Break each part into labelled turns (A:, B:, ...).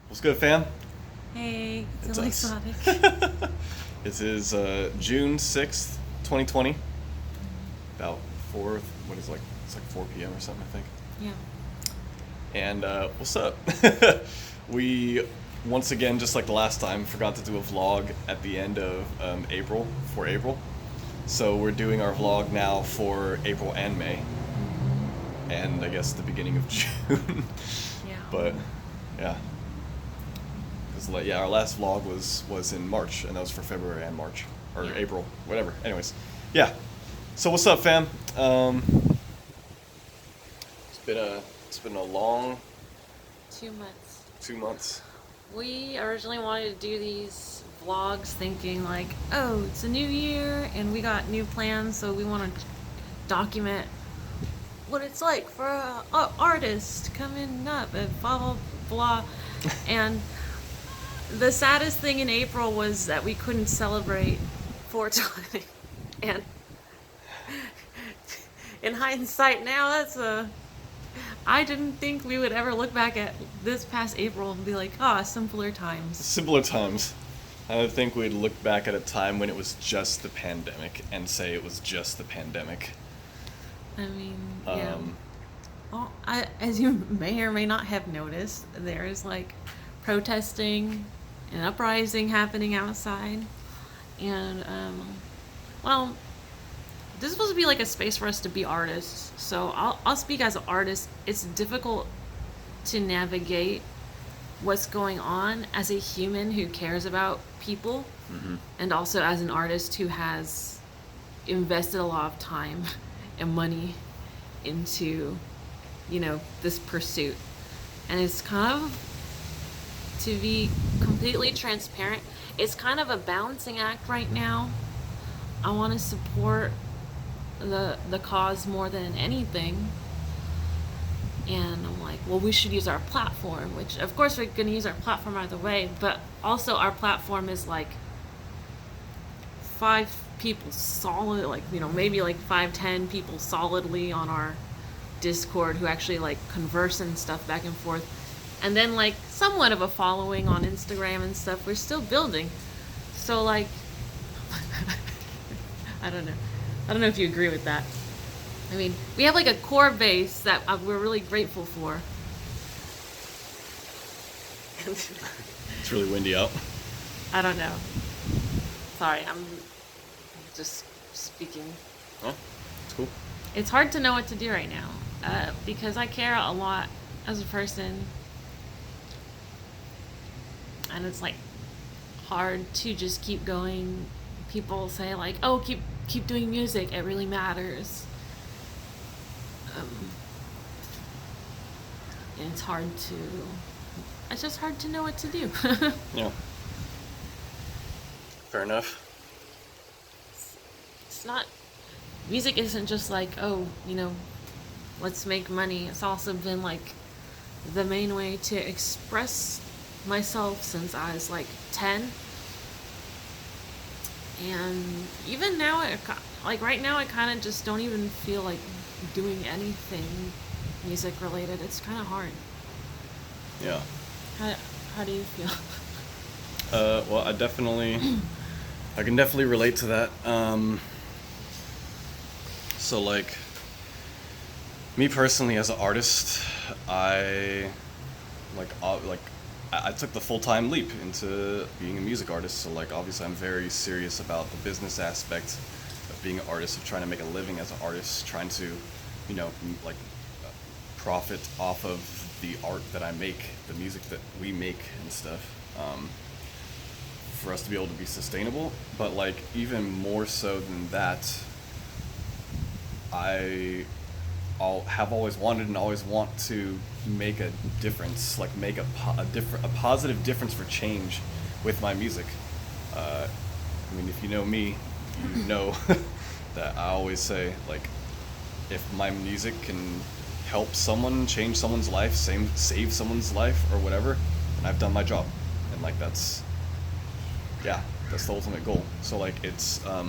A: What's good, fam?
B: Hey, it's
A: It's us.
B: Exotic.
A: It is June 6th, 2020. About 4, what is it, like, it's like 4 p.m. or something, I think.
B: Yeah.
A: And what's up? We, once again, just like the last time, forgot to do a vlog at the end of April, for April. So we're doing our vlog now for April and May, and I guess the beginning of June.
B: Yeah.
A: But, yeah. Because yeah, our last vlog was in March, and that was for February and March or
B: Yeah.
A: April, whatever. Anyways, yeah. So what's up, fam? It's been a long
B: 2 months.
A: 2 months.
B: We originally wanted to do these vlogs thinking like, oh, it's a new year and we got new plans, so we want to document what it's like for a artist coming up and blah blah blah. And the saddest thing in April was that we couldn't celebrate 420. And in hindsight now, I didn't think we would ever look back at this past April and be like, ah, simpler times.
A: Simpler times. I think we'd look back at a time when it was just the pandemic and say it was just the pandemic.
B: I mean, yeah.
A: Um,
B: Well, as you may or may not have noticed, there is like protesting and uprising happening outside. And, well, this is supposed to be like a space for us to be artists. So I'll speak as an artist. It's difficult to navigate what's going on as a human who cares about people, and also as an artist who has invested a lot of time and money into, this pursuit. And it's kind of, to be completely transparent, it's kind of a balancing act right now. I want to support the cause more than anything. And I'm like, well, we should use our platform, which of course we're going to use our platform either way, but also our platform is like 5 people solid, like, maybe like 5, 10 people solidly on our Discord who actually like converse and stuff back and forth. And then like somewhat of a following on Instagram and stuff. We're still building. So like, I don't know. I don't know if you agree with that. I mean, we have like a core base that we're really grateful for.
A: it's really windy out.
B: I don't know. Sorry, I'm just speaking.
A: Huh? It's cool.
B: It's hard to know what to do right now because I care a lot as a person, and it's like hard to just keep going. People say like, "Oh, keep doing music. It really matters." And it's hard to. It's just hard to know what to do.
A: Yeah. Fair enough.
B: It's not. Music isn't just like, oh, let's make money. It's also been like the main way to express myself since I was like 10. And even now, like right now, I kind of just don't even feel like doing anything music related. It's kind of hard.
A: Yeah.
B: How do you feel?
A: Well, I can definitely relate to that. So like, me personally as an artist, I I took the full-time leap into being a music artist. So like, obviously, I'm very serious about the business aspect of being an artist, of trying to make a living as an artist, trying to, like, profit off of the art that I make, the music that we make and stuff. For us to be able to be sustainable. But like, even more so than that, have always wanted and always want to make a difference, like make a positive difference for change with my music. I mean, if you know me, you know that I always say, like, if my music can help someone, change someone's life, save someone's life or whatever, then I've done my job. And like, that's the ultimate goal. So like, it's I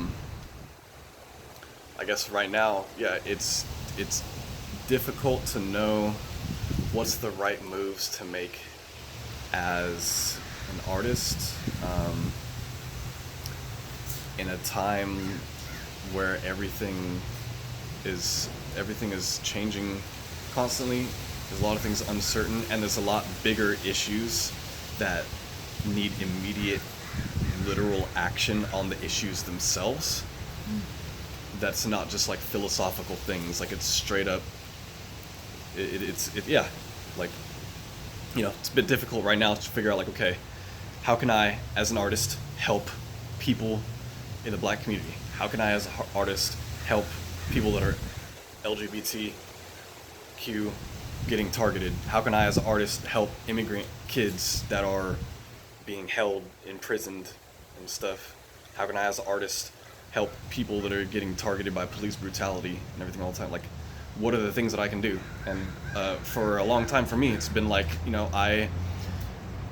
A: guess right now, yeah, it's difficult to know what's the right moves to make as an artist, in a time where everything is changing constantly. There's a lot of things uncertain, and there's a lot bigger issues that need immediate literal action on the issues themselves. That's not just like philosophical things. Like, it's straight up. Yeah, like, it's a bit difficult right now to figure out, like, okay, how can I, as an artist, help people in the Black community? How can I, as an artist, help people that are LGBTQ getting targeted? How can I, as an artist, help immigrant kids that are being held, imprisoned, and stuff? How can I, as an artist, help people that are getting targeted by police brutality and everything all the time? Like, what are the things that I can do? And for a long time for me, it's been like, I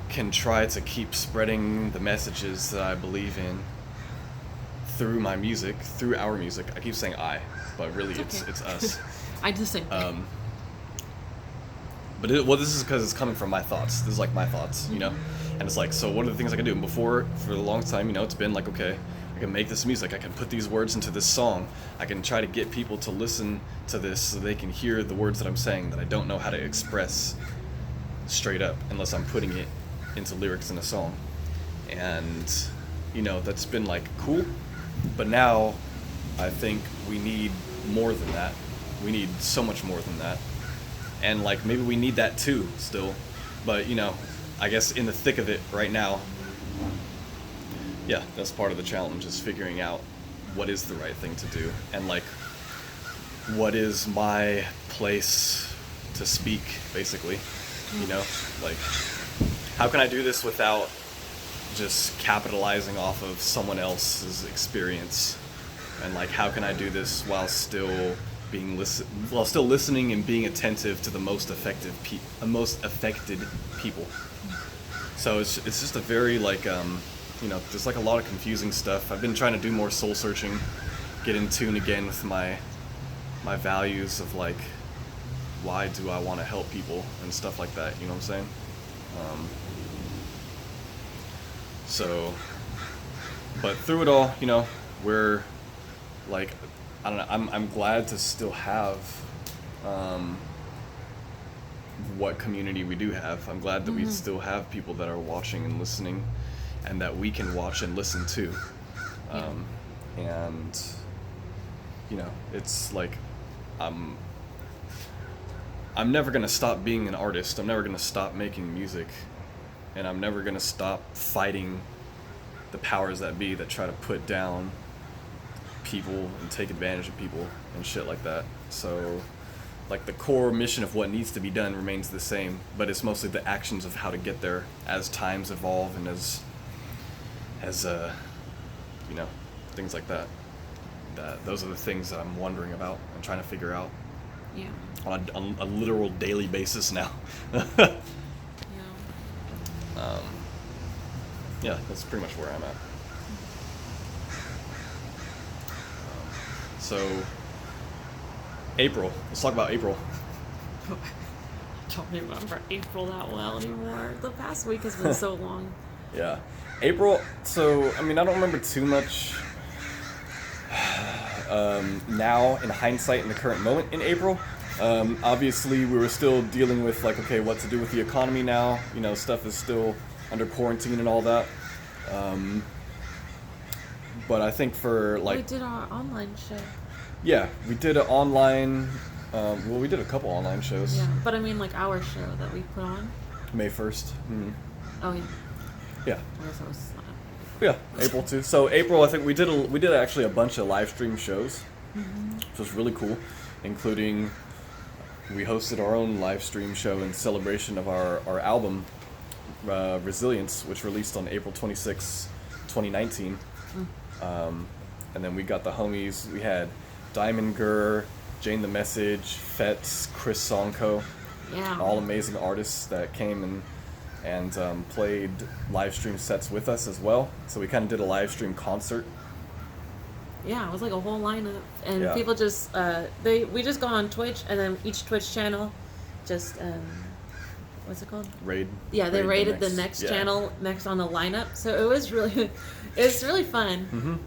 A: can try to keep spreading the messages that I believe in through my music, through our music. I keep saying I, but really it's us.
B: I do the same thing.
A: But this is because it's coming from my thoughts. This is like my thoughts, And it's like, so what are the things I can do? And before, for a long time, it's been like, okay, I can make this music. I can put these words into this song. I can try to get people to listen to this so they can hear the words that I'm saying that I don't know how to express straight up unless I'm putting it into lyrics in a song. And, that's been like cool. But now I think we need more than that. We need so much more than that. And like, maybe we need that too still. But, I guess in the thick of it right now, yeah, that's part of the challenge, is figuring out what is the right thing to do, and like, what is my place to speak, basically. Like, how can I do this without just capitalizing off of someone else's experience? And like, how can I do this while still listening and being attentive to the most affected people? So it's just a very like there's like a lot of confusing stuff. I've been trying to do more soul searching, get in tune again with my values of like, why do I want to help people and stuff like that, you know what I'm saying? So, but through it all, we're like, I don't know, I'm glad to still have what community we do have. I'm glad that we still have people that are watching and listening, and that we can watch and listen to. And it's like, I'm never gonna stop being an artist. I'm never gonna stop making music, and I'm never gonna stop fighting the powers that be that try to put down people and take advantage of people and shit like that. So like, the core mission of what needs to be done remains the same, but it's mostly the actions of how to get there as times evolve and as things like that. Those are the things that I'm wondering about and trying to figure out.
B: Yeah.
A: On a literal daily basis now. Yeah, that's pretty much where I'm at. So, April. Let's talk about April.
B: I don't remember April that well anymore. The past week has been so long.
A: Yeah. April, so, I don't remember too much now in hindsight in the current moment in April. Obviously, we were still dealing with, like, okay, what to do with the economy now. Stuff is still under quarantine and all that. But I think for, like...
B: We did our online show.
A: Yeah, we did an online... we did a couple online shows.
B: Yeah, but like our show that we put on.
A: May 1st. Mm-hmm.
B: Oh, yeah.
A: Yeah.
B: I guess that was...
A: Yeah, April too. So April, I think we did actually a bunch of live stream shows, which was really cool, including we hosted our own live stream show in celebration of our album, Resilience, which released on April 26, 2019. And then we got the homies. We had Diamond Gurr, Jane the Message, Fetz, Chris Sonko, all amazing artists that came and played live stream sets with us as well. So we kind of did a live stream concert.
B: Yeah, it was like a whole lineup, and people just we just go on Twitch, and then each Twitch channel just what's it called?
A: Raid.
B: Yeah, they
A: Raid
B: rated the next
A: yeah.
B: channel next on the lineup. So it was really, it's really fun.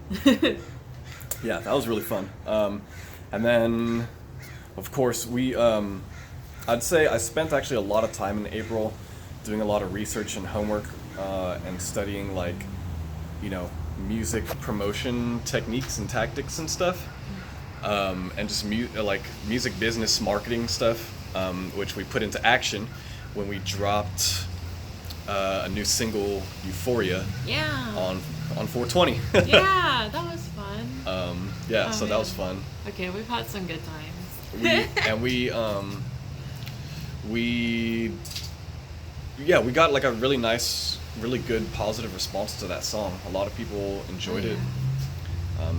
A: Yeah, that was really fun. And then, of course, I'd say I spent actually a lot of time in April doing a lot of research and homework and studying, like, you know, music promotion techniques and tactics and stuff. And just music business marketing stuff, which we put into action when we dropped a new single, Euphoria,
B: Yeah.
A: on 420.
B: Yeah, that was fun.
A: Yeah,
B: Oh,
A: so that
B: man.
A: was fun.
B: Okay, we've had some good times.
A: We got like a really nice, really good positive response to that song. A lot of people enjoyed it.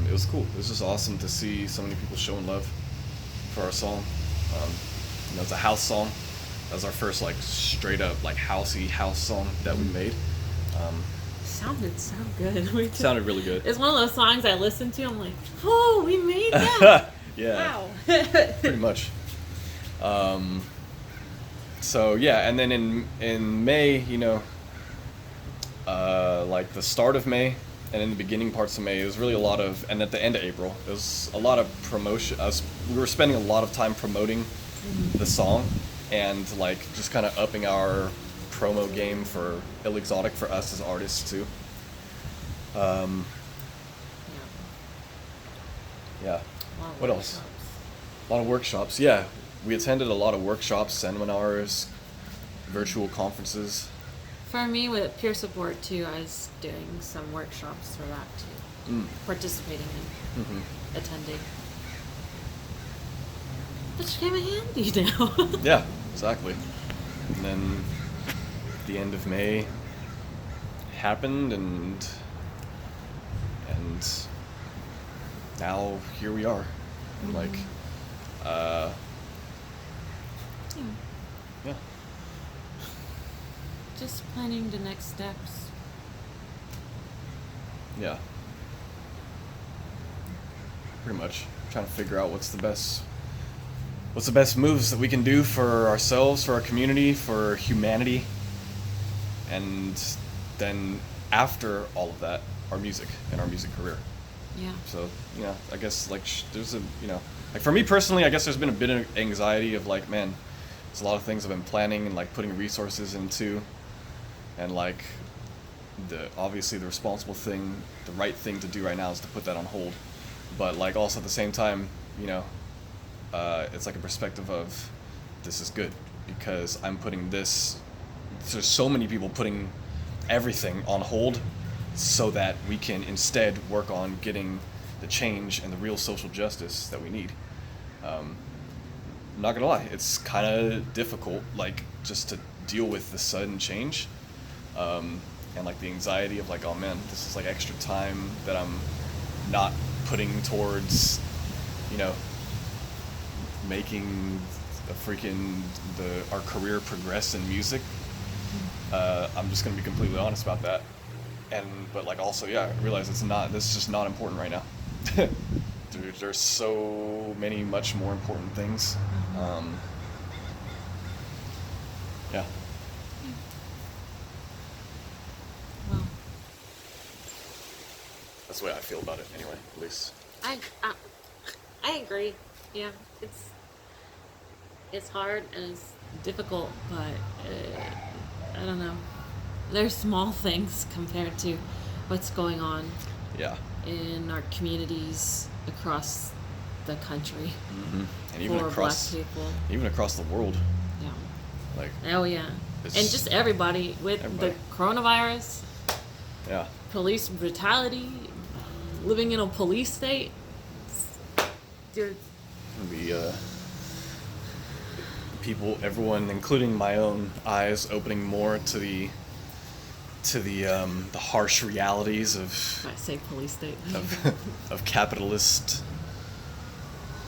A: It was cool. It was just awesome to see so many people showing love for our song. It's a house song. That was our first like straight up like housey house song that we made.
B: Sounded so good.
A: It sounded really good.
B: It's one of those songs I listen to. I'm like, oh, we made that.
A: Yeah.
B: Wow.
A: Pretty much. So yeah, and then in May, like the start of May and in the beginning parts of May, it was really a lot of, and at the end of April, it was a lot of promotion. We were spending a lot of time promoting the song and like just kind of upping our promo game for Ill Exotic for us as artists too. Yeah. What else? A lot of workshops. Yeah, we attended a lot of workshops, seminars, virtual conferences.
B: For me, with peer support too, I was doing some workshops for that too, participating in, attending. Which came in handy now.
A: Yeah, exactly. And then the end of May happened, and now here we are. Like, yeah.
B: Just planning the next steps.
A: Yeah. Pretty much trying to figure out what's the best moves that we can do for ourselves, for our community, for humanity, and then after all of that, our music and our music career.
B: Yeah.
A: So, I guess like there's like for me personally, I guess there's been a bit of anxiety of like, man, there's a lot of things I've been planning and like putting resources into, and like obviously the responsible thing, the right thing to do right now is to put that on hold. But like also at the same time, it's like a perspective of this is good because I'm putting this. There's so many people putting everything on hold so that we can instead work on getting the change and the real social justice that we need. I'm not gonna lie, it's kind of difficult, like just to deal with the sudden change, and like the anxiety of like, oh man, this is like extra time that I'm not putting towards, making our career progress in music. I'm just gonna be completely honest about that, but like also, yeah, I realize this is just not important right now. There's so many much more important things. Yeah.
B: Well,
A: That's the way I feel about it anyway, at least.
B: I agree. Yeah, it's hard and it's difficult, but I don't know. There's small things compared to what's going on
A: Yeah.
B: in our communities across the country
A: And even
B: for
A: across
B: Black people.
A: even across the world.
B: Yeah.
A: Like,
B: Oh yeah.
A: It's-
B: And just everybody with
A: everybody.
B: the coronavirus,
A: yeah.
B: police brutality, living in a police state. Dude,
A: Everyone, including my own eyes, opening more to the harsh realities of
B: I say police state.
A: of capitalist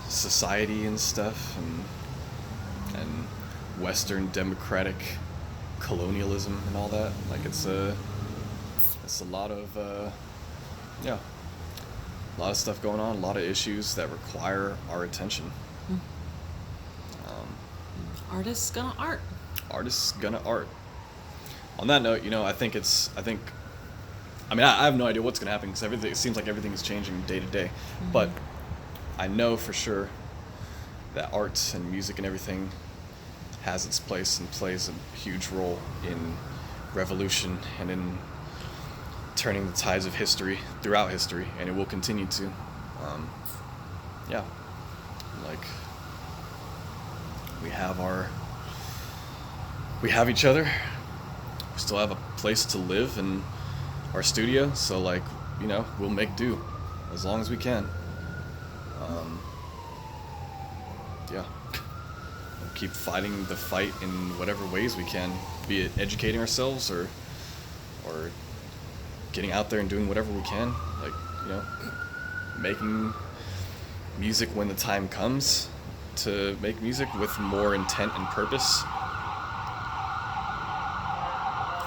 A: society and stuff, and Western democratic colonialism and all that. Like it's a lot of a lot of stuff going on, a lot of issues that require our attention.
B: Artists gonna art.
A: artists gonna art. On that note, I have no idea what's gonna happen because it seems like everything is changing day to day. But I know for sure that art and music and everything has its place and plays a huge role in revolution and in turning the tides of history throughout history, and it will continue to. Yeah, like we have each other. We still have a place to live in our studio, so like, we'll make do as long as we can. Yeah. We'll keep fighting the fight in whatever ways we can, be it educating ourselves or getting out there and doing whatever we can, like, making music when the time comes to make music with more intent and purpose.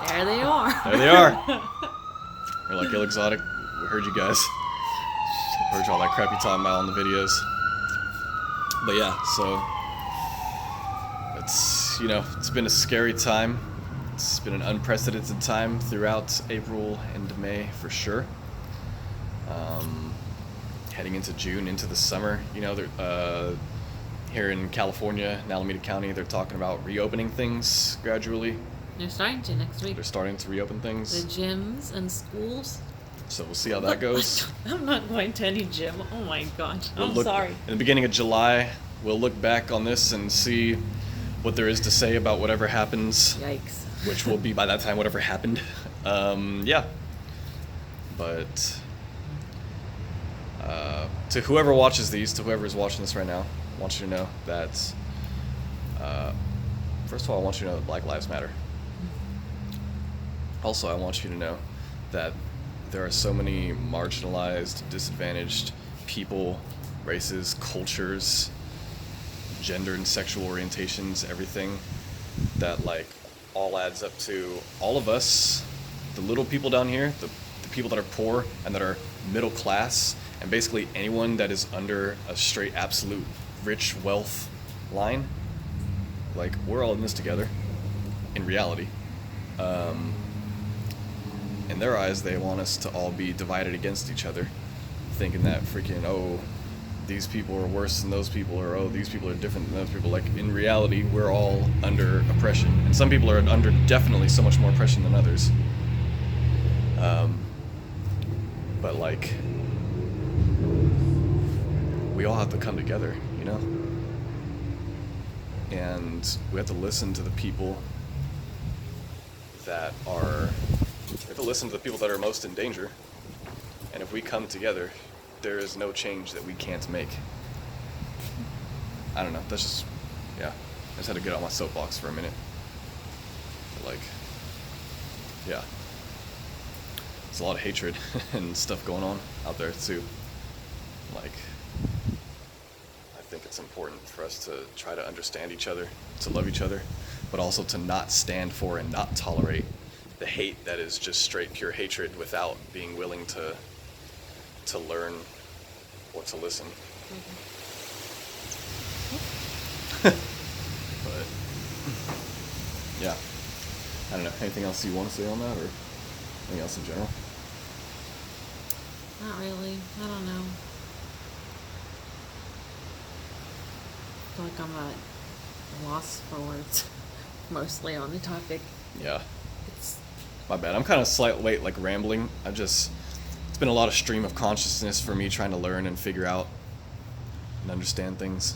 B: There they are.
A: There they are. They're like, Ill Exotic, we heard you guys. Heard you all that crap you talking about on the videos. But yeah, so it's been a scary time. It's been an unprecedented time throughout April and May for sure. Heading into June, into the summer, here in California, in Alameda County, they're talking about reopening things gradually.
B: They're starting to next week.
A: They're starting to reopen things.
B: The gyms and schools.
A: So we'll see how that goes.
B: I'm not going to any gym. Oh my gosh. I'm
A: We'll
B: sorry.
A: In the beginning of July, we'll look back on this and see what there is to say about whatever happens.
B: Yikes.
A: Which will be by that time whatever happened. Yeah. But to whoever watches these, to whoever is watching this right now, I want you to know that first of all, I want you to know that Black Lives Matter. Also, I want you to know that there are so many marginalized, disadvantaged people, races, cultures, gender and sexual orientations, everything that like all adds up to all of us, the little people down here, the people that are poor and that are middle class, and basically anyone that is under a straight absolute rich wealth line. Like, we're all in this together, in reality. In their eyes, they want us to all be divided against each other, thinking that freaking, these people are worse than those people, or these people are different than those people. Like, in reality, we're all under oppression, and some people are under definitely so much more oppression than others. But like, we all have to come together, and we have to listen to the people that are, most in danger. And if we come together, there is no change that we can't make. I don't know, that's just, I just had to get on my soapbox for a minute. But like, yeah. There's a lot of hatred and stuff going on out there too. Like, I think it's important for us to try to understand each other, to love each other, but also to not stand for and not tolerate the hate that is just straight pure hatred without being willing to learn or to listen. But yeah, I don't know. Anything else you want to say on that, or anything else in general?
B: Not really. I don't know. I feel like I'm at loss for words, mostly on the topic.
A: Yeah.
B: It's
A: My bad. I'm kind of like rambling. It's been a lot of stream of consciousness for me trying to learn and figure out and understand things.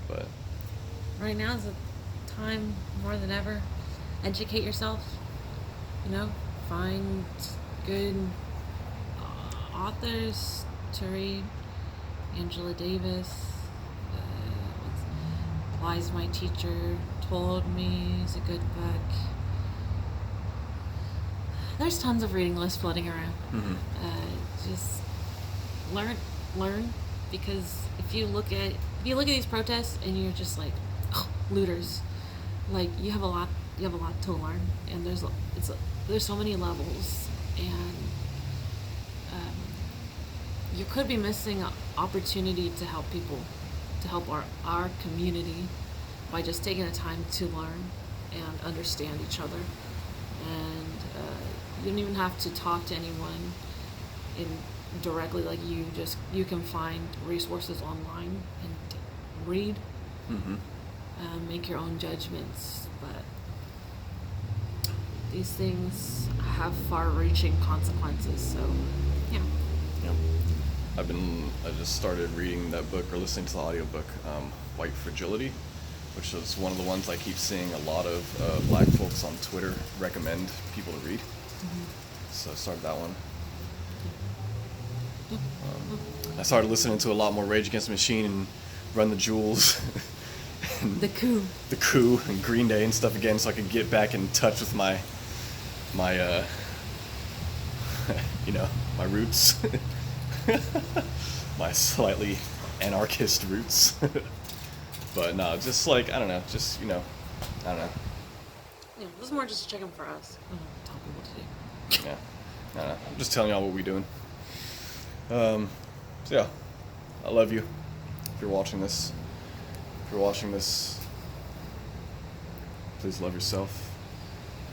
A: But
B: right now is the time more than ever. Educate yourself. Find good authors to read. Angela Davis. Lies My Teacher Told Me is a good book. There's tons of reading lists floating around. Just learn, because if you look at these protests and you're just like, looters, like you have a lot to learn, and there's so many levels, and you could be missing an opportunity to help people to help our community by just taking the time to learn and understand each other. And you don't even have to talk to anyone in directly. Like you can find resources online and read,
A: Mm-hmm.
B: make your own judgments. But these things have far-reaching consequences. So, yeah.
A: Yep. I just started reading that book or listening to the audiobook, White Fragility, which is one of the ones I keep seeing a lot of black folks on Twitter recommend people to read. So I started that one. I started listening to a lot more Rage Against the Machine and Run the Jewels and
B: The coup.
A: The Coup and Green Day and stuff again, so I could get back in touch with my my roots. My slightly anarchist roots. But no, just like, I don't know, I don't know.
B: Yeah, this is more just a check-in for us. Tell people what to do.
A: Yeah, I don't know. I'm just telling y'all what we're doing. So yeah, I love you. If you're watching this, please love yourself.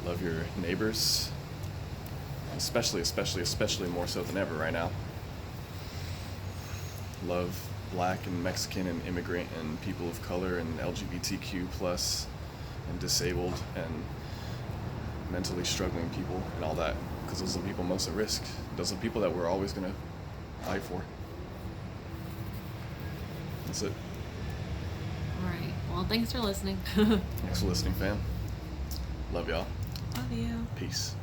A: Love your neighbors. Especially more so than ever right now. Love black and Mexican and immigrant and people of color and LGBTQ plus and disabled and mentally struggling people and all that, because those are the people most at risk. Those are the people that we're always going to fight for. That's it.
B: All right. Well, thanks for listening.
A: Thanks for listening, fam. Love y'all.
B: Love you.
A: Peace.